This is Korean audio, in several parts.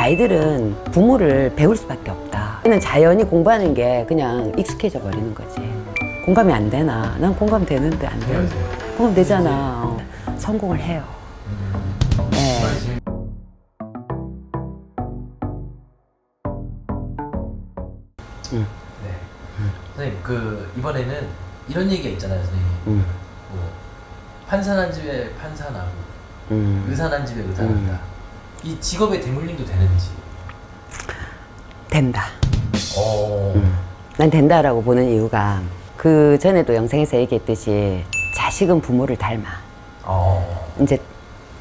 아이들은 부모를 배울 수밖에 없다. 얘는 자연히 공부하는 게 그냥 익숙해져 버리는 거지. 공감이 안 되나? 난 공감 되는데 안 돼. 공감 되잖아. 성공을 해요. 네. 네. 선생님, 이번에는 이런 얘기가 있잖아요, 선생님. 뭐, 판사 난 집에 판사 나고, 의사 난 집에 의사 난다. 이 직업의 대물림도 되는지. 된다. 난 된다라고 보는 이유가 그 전에도 영상에서 얘기했듯이 자식은 부모를 닮아. 이제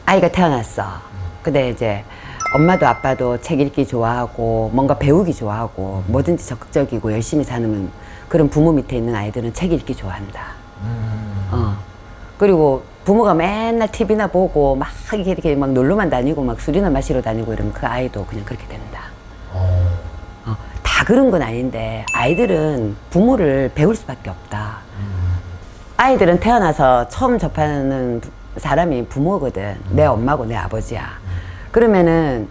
아이가 태어났어. 근데 이제 엄마도 아빠도 책 읽기 좋아하고 뭔가 배우기 좋아하고 뭐든지 적극적이고 열심히 사는 그런 부모 밑에 있는 아이들은 책 읽기 좋아한다. 그리고 부모가 맨날 TV나 보고 막 이렇게 막 놀러만 다니고 막 술이나 마시러 다니고 이러면 그 아이도 그냥 그렇게 된다. 다 그런 건 아닌데 아이들은 부모를 배울 수밖에 없다. 아이들은 태어나서 처음 접하는 사람이 부모거든. 내 엄마고 내 아버지야. 그러면은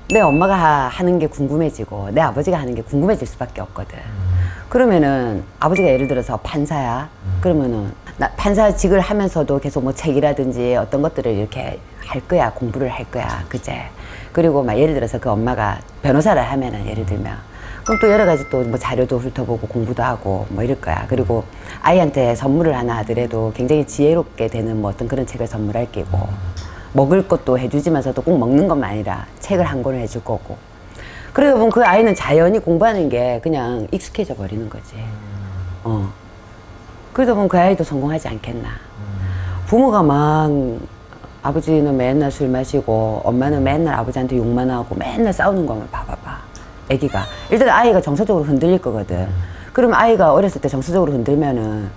내 엄마가 하는 게 궁금해지고 내 아버지가 하는 게 궁금해질 수밖에 없거든. 그러면은 아버지가 예를 들어서 판사야. 그러면은 나 판사직을 하면서도 계속 뭐 책이라든지 어떤 것들을 이렇게 할 거야. 공부를 할 거야. 그제? 그리고 막 예를 들어서 그 엄마가 변호사를 하면은 예를 들면 그럼 또 여러 가지 또 뭐 자료도 훑어보고 공부도 하고 뭐 이럴 거야. 그리고 아이한테 선물을 하나 하더라도 굉장히 지혜롭게 되는 뭐 어떤 그런 책을 선물할 게고 먹을 것도 해주지만서도 꼭 먹는 것만 아니라 책을 한 권을 해줄 거고. 그러다 보면 그 아이는 자연히 공부하는 게 그냥 익숙해져 버리는 거지. 그러다 보면 그 아이도 성공하지 않겠나. 부모가 막 아버지는 맨날 술 마시고 엄마는 맨날 아버지한테 욕만 하고 맨날 싸우는 거만 봐봐봐. 애기가 일단 아이가 정서적으로 흔들릴 거거든. 그러면 아이가 어렸을 때 정서적으로 흔들면은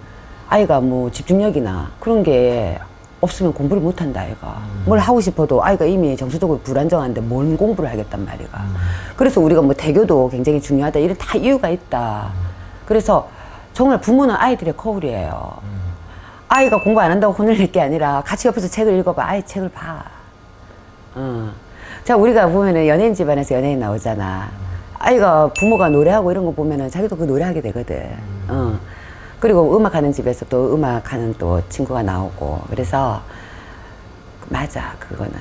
아이가 뭐 집중력이나 그런 게 없으면 공부를 못한다 아이가. 뭘 하고 싶어도 아이가 이미 정서적으로 불안정한데 뭔 공부를 하겠단 말이가. 그래서 우리가 뭐 대교도 굉장히 중요하다 이런 다 이유가 있다. 그래서 정말 부모는 아이들의 거울이에요. 아이가 공부 안 한다고 혼을 낼 게 아니라 같이 옆에서 책을 읽어봐. 아이 책을 봐. 자, 우리가 보면은 연예인 집안에서 연예인 나오잖아. 아이가 부모가 노래하고 이런 거 보면은 자기도 그 노래하게 되거든. 그리고 음악하는 집에서 또 음악하는 또 친구가 나오고. 그래서 맞아, 그거는.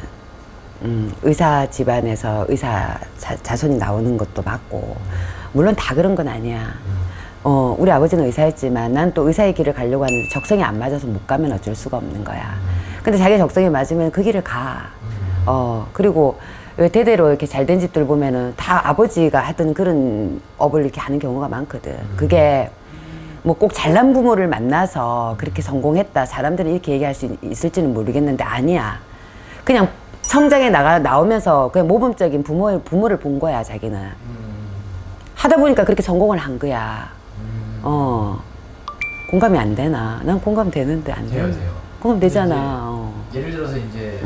의사 집안에서 의사 자손이 나오는 것도 맞고. 물론 다 그런 건 아니야. 우리 아버지는 의사였지만 난 또 의사의 길을 가려고 하는데 적성이 안 맞아서 못 가면 어쩔 수가 없는 거야. 근데 자기 적성이 맞으면 그 길을 가. 그리고 왜 대대로 이렇게 잘된 집들 보면은 다 아버지가 하던 그런 업을 이렇게 하는 경우가 많거든. 그게 뭐 꼭 잘난 부모를 만나서 그렇게 성공했다. 사람들이 이렇게 얘기할 수 있을지는 모르겠는데 아니야. 그냥 성장에 나오면서 그냥 모범적인 부모를 본 거야, 자기는. 하다 보니까 그렇게 성공을 한 거야. 공감이 안 되나? 난 공감 되는데 안 돼. 돼요. 공감 되잖아. 예를 들어서 이제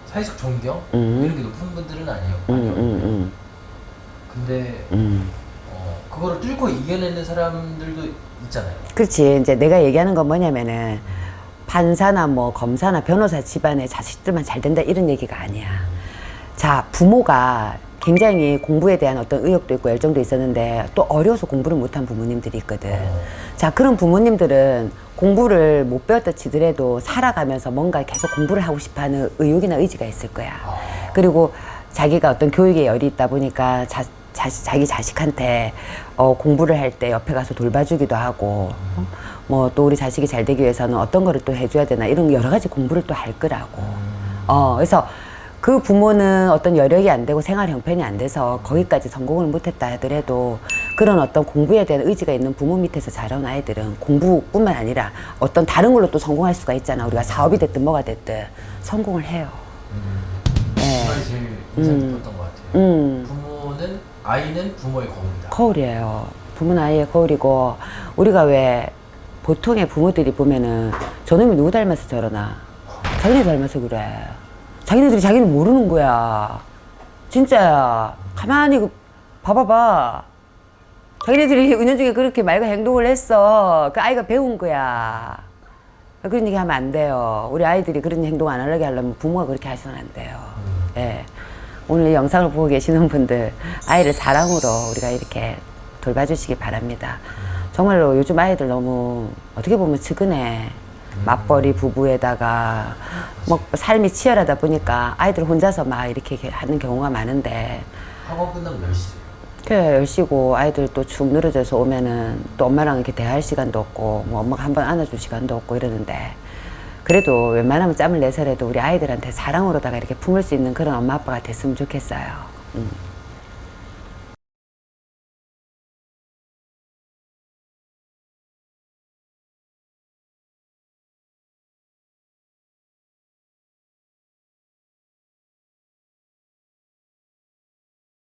사회적 존경 이런 게 높은 분들은 아니에요. 근데 그거를 뚫고 이겨내는 사람들도 있잖아요. 그렇지. 이제 내가 얘기하는 건 뭐냐면은 판사나 뭐 검사나 변호사 집안의 자식들만 잘 된다 이런 얘기가 아니야. 자, 부모가 굉장히 공부에 대한 어떤 의욕도 있고 열정도 있었는데 또 어려워서 공부를 못한 부모님들이 있거든. 자, 그런 부모님들은 공부를 못 배웠다 치더라도 살아가면서 뭔가 계속 공부를 하고 싶어하는 의욕이나 의지가 있을 거야. 그리고 자기가 어떤 교육에 열이 있다 보니까 자기 자식한테 공부를 할 때 옆에 가서 돌봐주기도 하고 뭐 또 우리 자식이 잘 되기 위해서는 어떤 거를 또 해줘야 되나 이런 여러 가지 공부를 또 할 거라고. 그래서 그 부모는 어떤 여력이 안 되고 생활 형편이 안 돼서 거기까지 성공을 못했다 하더라도 그런 어떤 공부에 대한 의지가 있는 부모 밑에서 자라온 아이들은 공부뿐만 아니라 어떤 다른 걸로 또 성공할 수가 있잖아. 우리가 사업이 됐든 뭐가 됐든 성공을 해요. 그 말이 제일 인상 깊었던 것 같아요. 아이는 부모의 거울이다. 거울이에요. 부모는 아이의 거울이고 우리가 왜 보통의 부모들이 보면은 저놈이 누구 닮아서 저러나 자기네 닮아서 그래. 자기네들이 자기는 모르는 거야. 진짜야. 가만히 봐봐봐. 자기네들이 은연중에 그렇게 말과 행동을 했어. 그 아이가 배운 거야. 그런 얘기 하면 안 돼요. 우리 아이들이 그런 행동 안 하려고 하려면 부모가 그렇게 하시면 안 돼요. 예. 오늘 이 영상을 보고 계시는 분들 아이를 사랑으로 우리가 이렇게 돌봐주시기 바랍니다. 정말로 요즘 아이들 너무 어떻게 보면 측은해. 맞벌이 부부에다가 뭐 삶이 치열하다 보니까 아이들 혼자서 막 이렇게 하는 경우가 많은데 학원 끝나면 10시. 그래 10시고 아이들 또 축 늘어져서 오면은 또 엄마랑 이렇게 대화할 시간도 없고 뭐 엄마가 한번 안아줄 시간도 없고 이러는데 그래도 웬만하면 짬을 내서라도 우리 아이들한테 사랑으로다가 이렇게 품을 수 있는 그런 엄마 아빠가 됐으면 좋겠어요.